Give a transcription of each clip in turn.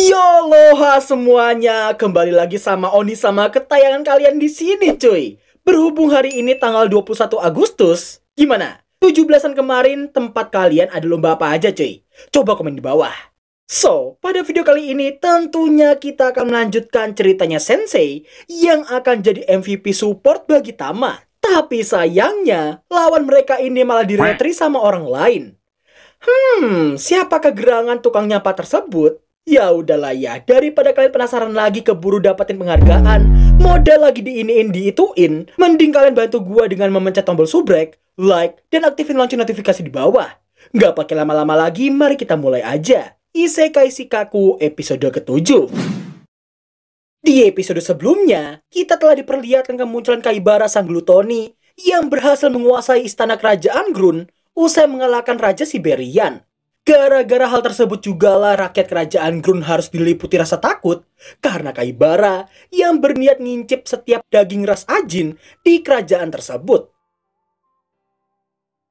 Yoloha semuanya, kembali lagi sama Oni sama ketayangan kalian di sini cuy. Berhubung hari ini tanggal 21 Agustus, gimana? 17-an kemarin tempat kalian ada lomba apa aja cuy? Coba komen di bawah. So, pada video kali ini tentunya kita akan melanjutkan ceritanya Sensei yang akan jadi MVP support bagi Tama. Tapi sayangnya, lawan mereka ini malah diretri sama orang lain. Siapakah gerangan tukang nyapa tersebut? Ya udahlah ya, daripada kalian penasaran lagi keburu dapetin penghargaan, modal lagi diiniin diituin, mending kalian bantu gua dengan memencet tombol subrek, like, dan aktifin lonceng notifikasi di bawah. Nggak pakai lama-lama lagi, mari kita mulai aja. Isekai Shikaku episode ke-7. Di episode sebelumnya, kita telah diperlihatkan kemunculan Kaibara sang glutoni yang berhasil menguasai istana kerajaan Grun usai mengalahkan Raja Siberian. Gara-gara hal tersebut jugalah rakyat kerajaan Grun harus diliputi rasa takut karena Kaibara yang berniat ngincip setiap daging ras Ajin di kerajaan tersebut.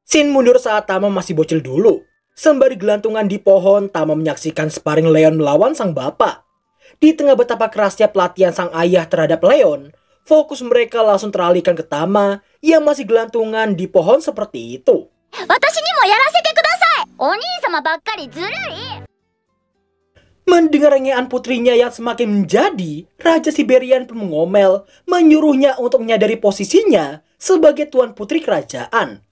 Scene mundur saat Tama masih bocil dulu. Sembari gelantungan di pohon, Tama menyaksikan sparring Leon melawan sang bapak. Di tengah betapa kerasnya pelatihan sang ayah terhadap Leon, fokus mereka langsung teralihkan ke Tama yang masih gelantungan di pohon seperti itu. Mendengar rengean putrinya yang semakin menjadi, Raja Siberian pun mengomel, menyuruhnya untuk menyadari posisinya sebagai tuan putri kerajaan.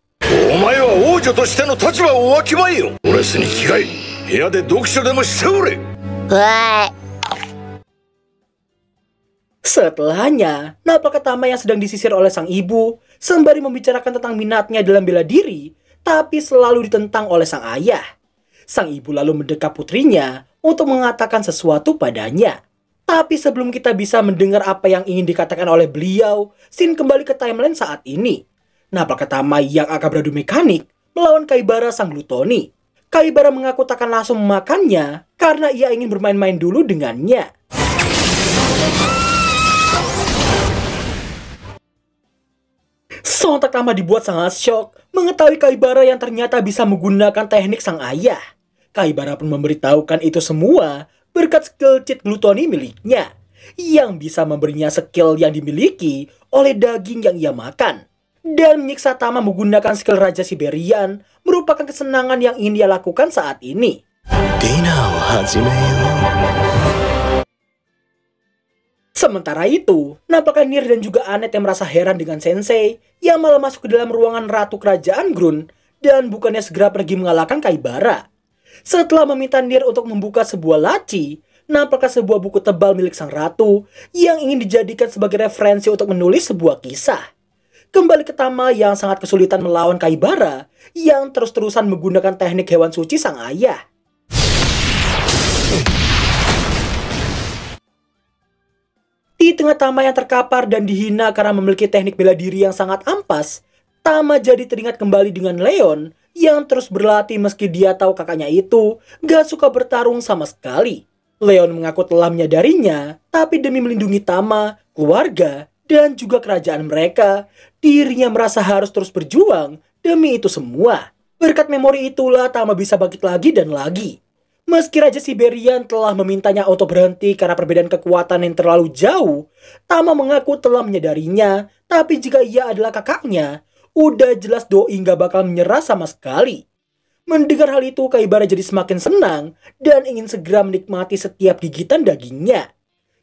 Setelahnya, Napaka Tama yang sedang disisir oleh sang ibu, sembari membicarakan tentang minatnya dalam bela diri, tapi selalu ditentang oleh sang ayah. Sang ibu lalu mendekap putrinya untuk mengatakan sesuatu padanya. Tapi sebelum kita bisa mendengar apa yang ingin dikatakan oleh beliau, scene kembali ke timeline saat ini. Napaka Tama yang akan beradu mekanik melawan Kaibara sang glutoni. Kaibara mengaku takkan langsung memakannya karena ia ingin bermain-main dulu dengannya. Sontak Tama dibuat sangat syok mengetahui Kaibara yang ternyata bisa menggunakan teknik sang ayah. Kaibara pun memberitahukan itu semua berkat skill cheat glutoni miliknya, yang bisa memberinya skill yang dimiliki oleh daging yang ia makan. Dan menyiksa Tama menggunakan skill Raja Siberian merupakan kesenangan yang ingin dia lakukan saat ini. Sementara itu, nampaknya Nier dan juga Anet yang merasa heran dengan Sensei yang malah masuk ke dalam ruangan Ratu Kerajaan Grun dan bukannya segera pergi mengalahkan Kaibara. Setelah meminta Nier untuk membuka sebuah laci, nampaknya sebuah buku tebal milik sang ratu yang ingin dijadikan sebagai referensi untuk menulis sebuah kisah. Kembali ke Tama yang sangat kesulitan melawan Kaibara yang terus-terusan menggunakan teknik hewan suci sang ayah. Di tengah Tama yang terkapar dan dihina karena memiliki teknik bela diri yang sangat ampas, Tama jadi teringat kembali dengan Leon yang terus berlatih meski dia tahu kakaknya itu gak suka bertarung sama sekali. Leon mengaku telah menyadarinya, tapi demi melindungi Tama, keluarga, dan juga kerajaan mereka, dirinya merasa harus terus berjuang demi itu semua. Berkat memori itulah Tama bisa bangkit lagi dan lagi. Meski Raja Siberian telah memintanya untuk berhenti karena perbedaan kekuatan yang terlalu jauh, Tama mengaku telah menyadarinya, tapi jika ia adalah kakaknya, udah jelas Doi gak bakal menyerah sama sekali. Mendengar hal itu, Kaibara jadi semakin senang dan ingin segera menikmati setiap gigitan dagingnya.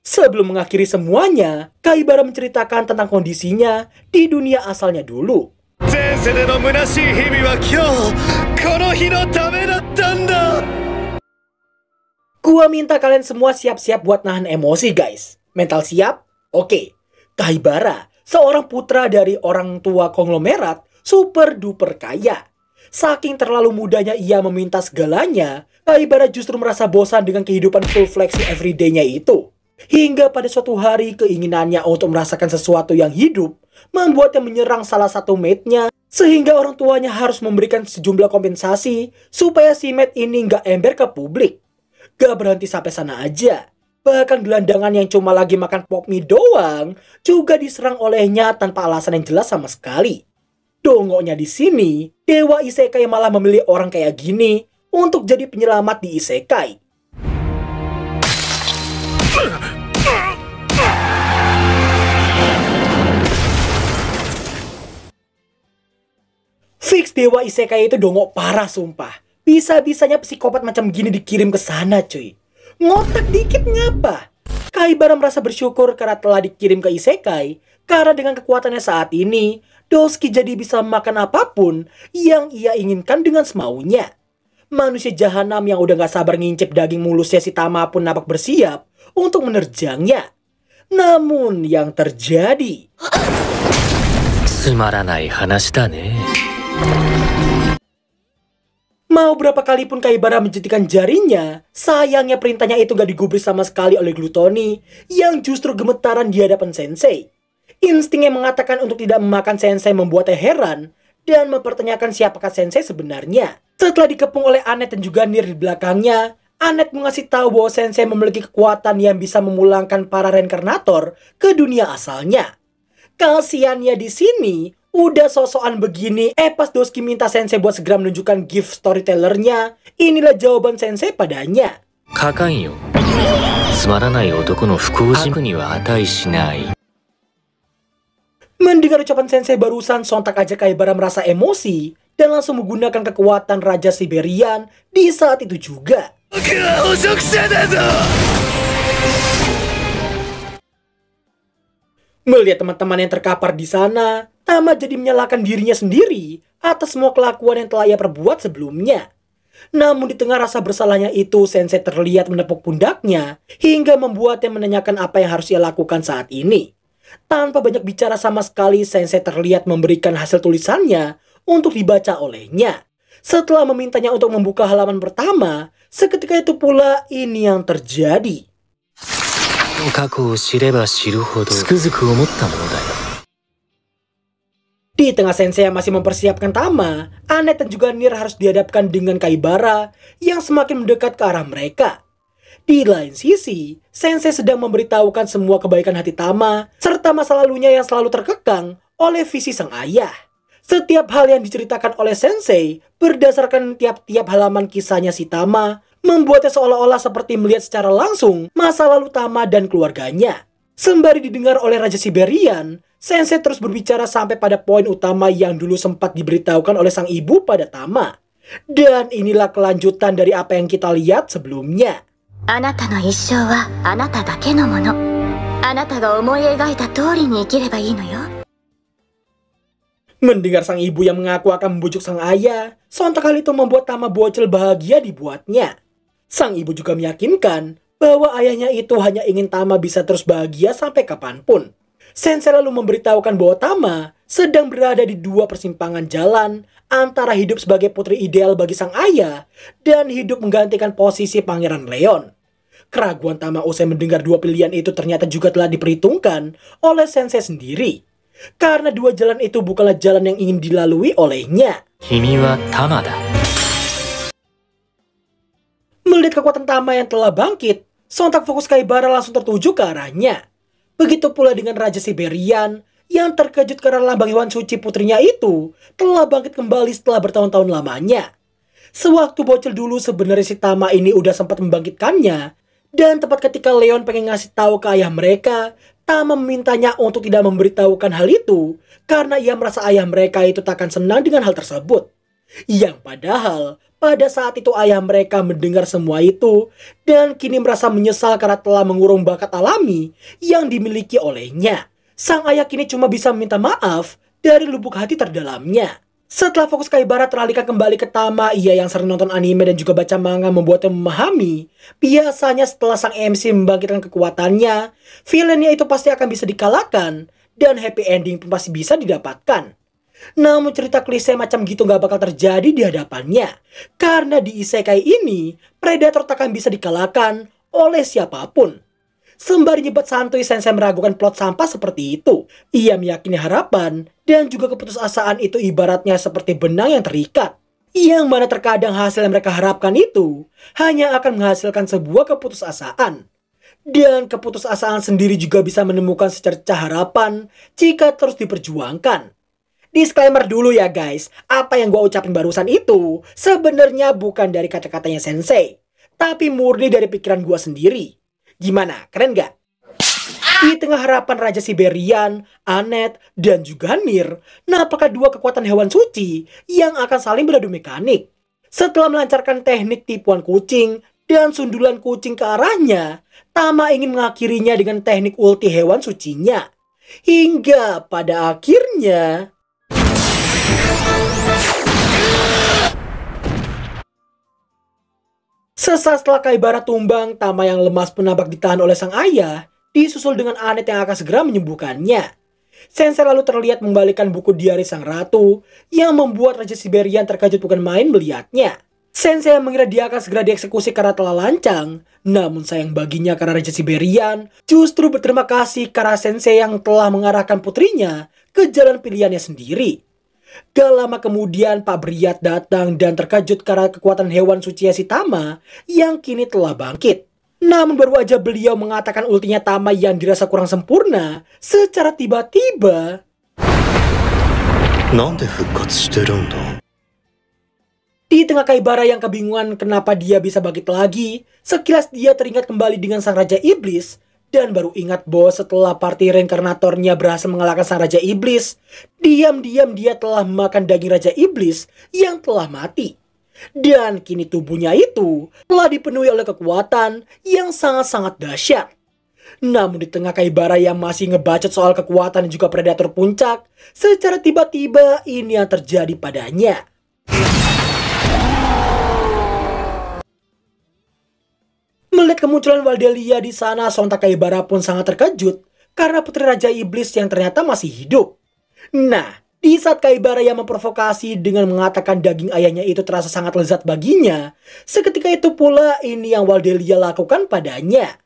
Sebelum mengakhiri semuanya, Kaibara menceritakan tentang kondisinya di dunia asalnya dulu. Gua minta kalian semua siap-siap buat nahan emosi guys. Mental siap? Oke. Kaibara, seorang putra dari orang tua konglomerat super duper kaya. Saking terlalu mudanya ia meminta segalanya, Kaibara justru merasa bosan dengan kehidupan full flexing everyday-nya itu. Hingga pada suatu hari keinginannya untuk merasakan sesuatu yang hidup membuatnya menyerang salah satu mate-nya, sehingga orang tuanya harus memberikan sejumlah kompensasi supaya si mate ini nggak ember ke publik. Gak berhenti sampai sana aja. Bahkan gelandangan yang cuma lagi makan pop mie doang juga diserang olehnya tanpa alasan yang jelas sama sekali. Dongoknya di sini, dewa isekai malah memilih orang kayak gini untuk jadi penyelamat di isekai. Fix dewa isekai itu dongok parah sumpah. Bisa-bisanya psikopat macam gini dikirim ke sana cuy. Ngotak dikit ngapa? Kaibara merasa bersyukur karena telah dikirim ke isekai. Karena dengan kekuatannya saat ini, Dosuke jadi bisa makan apapun yang ia inginkan dengan semaunya. Manusia jahanam yang udah gak sabar ngincip daging mulusnya si Tama pun nampak bersiap untuk menerjangnya. Namun yang terjadi... つまらない話だね。 Mau berapa kali pun Kaibara menjentikan jarinya, sayangnya perintahnya itu gak digubris sama sekali oleh Glutoni yang justru gemetaran di hadapan Sensei. Instingnya mengatakan untuk tidak memakan Sensei membuatnya heran dan mempertanyakan siapakah Sensei sebenarnya. Setelah dikepung oleh Annette dan juga Nier di belakangnya, Annette mengasih tahu bahwa Sensei memiliki kekuatan yang bisa memulangkan para reinkarnator ke dunia asalnya. Kasiannya di sini, udah sosokan begini, pas Dosuke minta Sensei buat segera menunjukkan gift storytellernya, inilah jawaban Sensei padanya. かかんよ。つまらない男の不幸人には値しない。 Mendengar ucapan Sensei barusan, sontak aja Kaibara merasa emosi dan langsung menggunakan kekuatan Raja Siberian di saat itu juga. Melihat teman-teman yang terkapar di sana, Tama jadi menyalahkan dirinya sendiri atas semua kelakuan yang telah ia perbuat sebelumnya. Namun di tengah rasa bersalahnya itu, Sensei terlihat menepuk pundaknya hingga membuatnya menanyakan apa yang harus ia lakukan saat ini. Tanpa banyak bicara sama sekali, Sensei terlihat memberikan hasil tulisannya untuk dibaca olehnya. Setelah memintanya untuk membuka halaman pertama, seketika itu pula ini yang terjadi. 過去を知れば知るほどつくづく思ったものだよ。 Di tengah Sensei yang masih mempersiapkan Tama, Annette dan juga Nier harus dihadapkan dengan Kaibara yang semakin mendekat ke arah mereka. Di lain sisi, Sensei sedang memberitahukan semua kebaikan hati Tama serta masa lalunya yang selalu terkekang oleh visi sang ayah. Setiap hal yang diceritakan oleh Sensei berdasarkan tiap-tiap halaman kisahnya si Tama membuatnya seolah-olah seperti melihat secara langsung masa lalu Tama dan keluarganya. Sembari didengar oleh Raja Siberian, Sensei terus berbicara sampai pada poin utama yang dulu sempat diberitahukan oleh sang ibu pada Tama. Dan inilah kelanjutan dari apa yang kita lihat sebelumnya. あなたの一生はあなただけのもの。あなたが思い描いた通りに生きればいいのよ。 Mendengar sang ibu yang mengaku akan membujuk sang ayah, sontak hal itu membuat Tama bocil bahagia dibuatnya. Sang ibu juga meyakinkan bahwa ayahnya itu hanya ingin Tama bisa terus bahagia sampai kapanpun. Sensei lalu memberitahukan bahwa Tama sedang berada di dua persimpangan jalan antara hidup sebagai putri ideal bagi sang ayah dan hidup menggantikan posisi Pangeran Leon. Keraguan Tama usai mendengar dua pilihan itu ternyata juga telah diperhitungkan oleh Sensei sendiri. Karena dua jalan itu bukanlah jalan yang ingin dilalui olehnya. 君はタマだ。 Melihat kekuatan Tama yang telah bangkit, sontak fokus Kaibara langsung tertuju ke arahnya. Begitu pula dengan Raja Siberian yang terkejut karena lambang hewan suci putrinya itu telah bangkit kembali setelah bertahun-tahun lamanya. Sewaktu bocil dulu sebenarnya si Tama ini udah sempat membangkitkannya. Dan tepat ketika Leon pengen ngasih tahu ke ayah mereka, Tama memintanya untuk tidak memberitahukan hal itu karena ia merasa ayah mereka itu takkan senang dengan hal tersebut. Yang padahal pada saat itu ayah mereka mendengar semua itu dan kini merasa menyesal karena telah mengurung bakat alami yang dimiliki olehnya. Sang ayah kini cuma bisa meminta maaf dari lubuk hati terdalamnya. Setelah fokus Kaibara teralihkan kembali ke Tama, ia yang sering nonton anime dan juga baca manga membuatnya memahami. Biasanya setelah sang MC membangkitkan kekuatannya, villainnya itu pasti akan bisa dikalahkan dan happy ending pun pasti bisa didapatkan. Namun cerita klise macam gitu gak bakal terjadi di hadapannya. Karena di isekai ini, predator tak akan bisa dikalahkan oleh siapapun. Sembari nyebat santuy, Sensei meragukan plot sampah seperti itu. Ia meyakini harapan dan juga keputusasaan itu ibaratnya seperti benang yang terikat. Yang mana terkadang hasil yang mereka harapkan itu hanya akan menghasilkan sebuah keputusasaan. Dan keputusasaan sendiri juga bisa menemukan secercah harapan jika terus diperjuangkan. Disclaimer dulu ya guys, apa yang gue ucapin barusan itu sebenarnya bukan dari kata-katanya Sensei, tapi murni dari pikiran gue sendiri. Gimana? Keren gak? Di tengah harapan Raja Siberian, Anet, dan juga Nir, nampaknya dua kekuatan hewan suci yang akan saling beradu mekanik. Setelah melancarkan teknik tipuan kucing dan sundulan kucing ke arahnya, Tama ingin mengakhirinya dengan teknik ulti hewan sucinya. Hingga pada akhirnya... Sesaat setelah Kaibara tumbang, Tama yang lemas pun nampak ditahan oleh sang ayah, disusul dengan Anet yang akan segera menyembuhkannya. Sensei lalu terlihat membalikan buku diari sang ratu, yang membuat Raja Siberian terkejut bukan main melihatnya. Sensei yang mengira dia akan segera dieksekusi karena telah lancang, namun sayang baginya karena Raja Siberian justru berterima kasih karena Sensei yang telah mengarahkan putrinya ke jalan pilihannya sendiri. Gak lama kemudian Pak Briat datang dan terkejut karena kekuatan hewan suci si Tama yang kini telah bangkit. Namun baru aja beliau mengatakan ultinya Tama yang dirasa kurang sempurna, secara tiba-tiba... Di tengah Kaibara yang kebingungan kenapa dia bisa bangkit lagi, sekilas dia teringat kembali dengan sang Raja Iblis, dan baru ingat bahwa setelah party reinkarnatornya berhasil mengalahkan sang Raja Iblis, diam-diam dia telah memakan daging Raja Iblis yang telah mati. Dan kini tubuhnya itu telah dipenuhi oleh kekuatan yang sangat-sangat dahsyat. Namun di tengah Kaibara yang masih ngebacot soal kekuatan dan juga predator puncak, secara tiba-tiba ini yang terjadi padanya. Melihat kemunculan Waldelia di sana, sontak Kaibara pun sangat terkejut karena putri Raja Iblis yang ternyata masih hidup. Nah, di saat Kaibara yang memprovokasi dengan mengatakan daging ayahnya itu terasa sangat lezat baginya, seketika itu pula ini yang Waldelia lakukan padanya.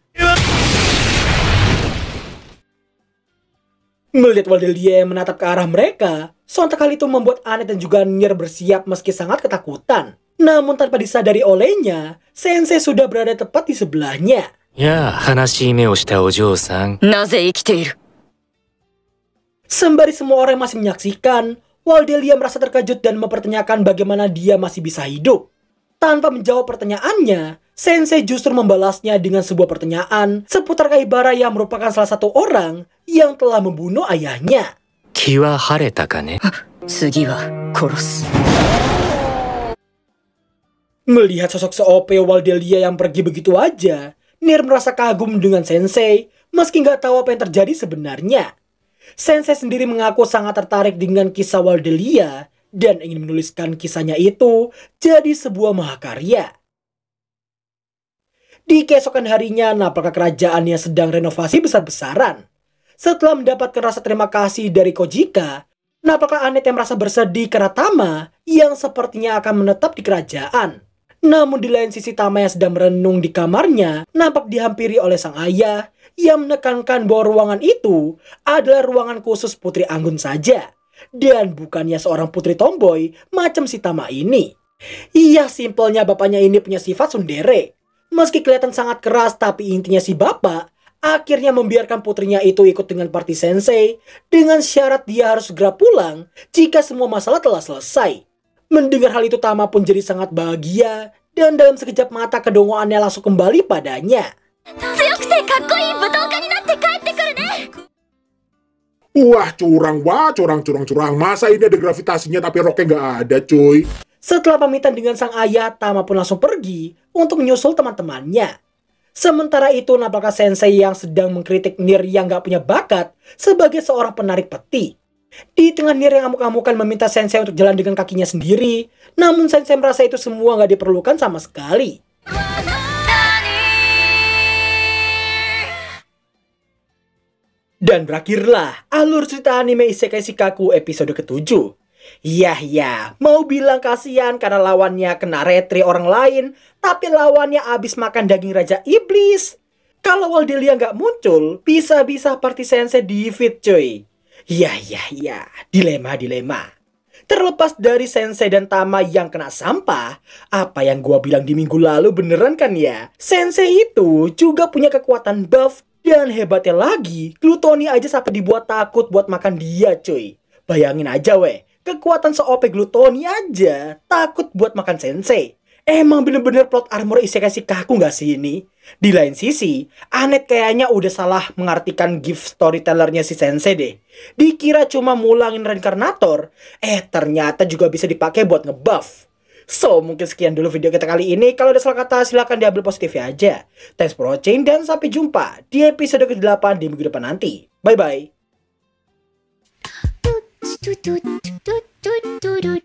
Melihat Waldelia yang menatap ke arah mereka, sontak hal itu membuat Anet dan juga Nier bersiap meski sangat ketakutan. Namun tanpa disadari olehnya, Sensei sudah berada tepat di sebelahnya. Ya, hanashii me o shita ojou-san. Naze ikiteiru? Sembari semua orang masih menyaksikan, Waldelia merasa terkejut dan mempertanyakan bagaimana dia masih bisa hidup. Tanpa menjawab pertanyaannya, Sensei justru membalasnya dengan sebuah pertanyaan seputar Kaibara yang merupakan salah satu orang yang telah membunuh ayahnya. Ki wa hareta ka ne? Tsugi wa korosu. Melihat sosok se-OP Waldelia yang pergi begitu aja, Nier merasa kagum dengan Sensei, meski nggak tahu apa yang terjadi sebenarnya. Sensei sendiri mengaku sangat tertarik dengan kisah Waldelia, dan ingin menuliskan kisahnya itu jadi sebuah mahakarya. Di keesokan harinya, nampaknya kerajaan yang sedang renovasi besar-besaran. Setelah mendapatkan rasa terima kasih dari Kojika, nampaknya Anet yang merasa bersedih karena Tama yang sepertinya akan menetap di kerajaan. Namun di lain sisi Tama yang sedang merenung di kamarnya nampak dihampiri oleh sang ayah yang menekankan bahwa ruangan itu adalah ruangan khusus Putri Anggun saja. Dan bukannya seorang putri tomboy macam si Tama ini. Iya, simpelnya bapaknya ini punya sifat tsundere. Meski kelihatan sangat keras, tapi intinya si bapak akhirnya membiarkan putrinya itu ikut dengan party Sensei dengan syarat dia harus segera pulang jika semua masalah telah selesai. Mendengar hal itu Tama pun jadi sangat bahagia dan dalam sekejap mata kedongoannya langsung kembali padanya. Wah, curang. Masa ini ada gravitasinya tapi roknya nggak ada, cuy. Setelah pamitan dengan sang ayah, Tama pun langsung pergi untuk menyusul teman-temannya. Sementara itu, nampaknya Sensei yang sedang mengkritik Nier yang gak punya bakat sebagai seorang penarik peti. Di tengah Nier yang amuk-amukan meminta Sensei untuk jalan dengan kakinya sendiri, namun Sensei merasa itu semua gak diperlukan sama sekali. Dan berakhirlah alur cerita anime Isekai Shikaku episode ke-7. Yah, mau bilang kasihan karena lawannya kena retri orang lain, tapi lawannya abis makan daging Raja Iblis. Kalau Waldelia nggak muncul, bisa-bisa party Sensei di-feed cuy. Ya, dilema. Terlepas dari Sensei dan Tama yang kena sampah, apa yang gua bilang di minggu lalu beneran kan ya? Sensei itu juga punya kekuatan buff, dan hebatnya lagi, Glutoni aja sampai dibuat takut buat makan dia cuy. Bayangin aja weh, kekuatan se-OP Glutoni aja takut buat makan Sensei. Emang bener-bener plot armor Isekai Shikaku gak sih ini? Di lain sisi, Anet kayaknya udah salah mengartikan gift storytellernya si Sensei deh. Dikira cuma mulangin reinkarnator, ternyata juga bisa dipakai buat ngebuff. So, mungkin sekian dulu video kita kali ini. Kalau ada salah kata, silahkan diambil positifnya aja. Thanks for watching, dan sampai jumpa di episode ke-8 di minggu depan nanti. Bye-bye. Tut, tut, tut, tut, tut, tut.